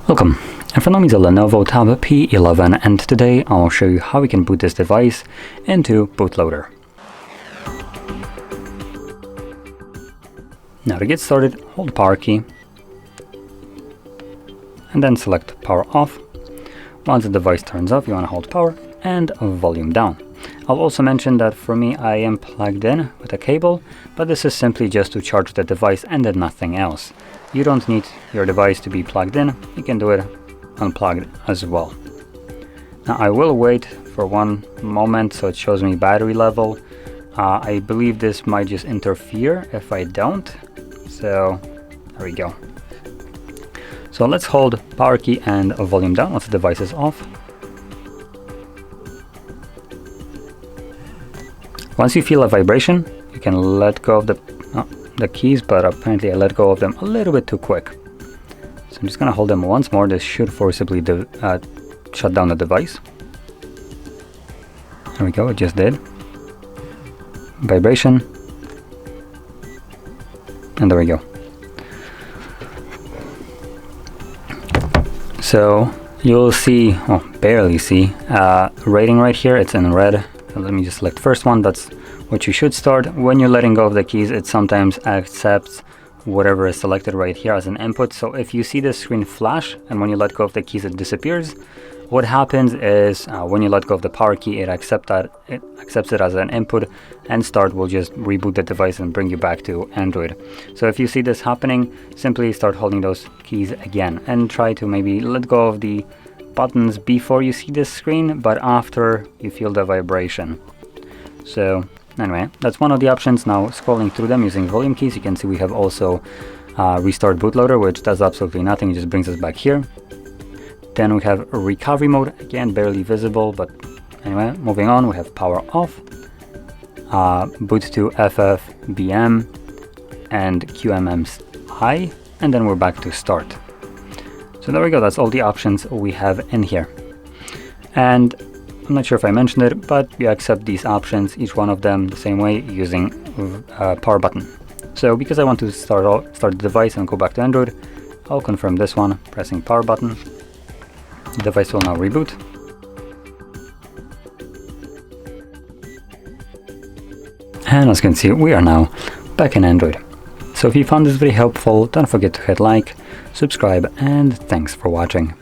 Welcome, in front of me is a Lenovo Tab P11 and today I'll show you how we can boot this device into bootloader. Now to get started, hold the power key and then select power off. Once the device turns off, you want to hold power and volume down. I'll also mention that for me I am plugged in with a cable, but this is simply just to charge the device and then nothing else. You don't need your device to be plugged in, you can do it unplugged as well. Now I will wait for one moment so it shows me battery level. I believe this might just interfere if I don't, so there we go. So let's hold power key and volume down once the device is off. Once you feel a vibration, you can let go of the keys, but apparently I let go of them a little bit too quick. So I'm just going to hold them once more. This should forcibly shut down the device. There we go, it just did. Vibration. And there we go. So you'll see, well, barely see, rating right here. It's in red. So let me just select first one. That's what you should start. When you're letting go of the keys, it sometimes accepts whatever is selected right here as an input. So if you see this screen flash and when you let go of the keys it disappears, what happens is when you let go of the power key, it accepts it as an input, and start will just reboot the device and bring you back to Android. So if you see this happening, simply start holding those keys again and try to maybe let go of the buttons before you see this screen, but after you feel the vibration. So anyway, that's one of the options. Now scrolling through them using volume keys, you can see we have also restart bootloader, which does absolutely nothing. It just brings us back here. Then we have recovery mode, again barely visible, but anyway, moving on, we have power off, boot to FFBM and QMMI, and then we're back to start. So there we go, that's all the options we have in here. And I'm not sure if I mentioned it, but you accept these options, each one of them the same way, using power button. So because I want to start the device and go back to Android, I'll confirm this one, pressing power button. The device will now reboot. And as you can see, we are now back in Android. So if you found this very helpful, don't forget to hit like, subscribe, and thanks for watching.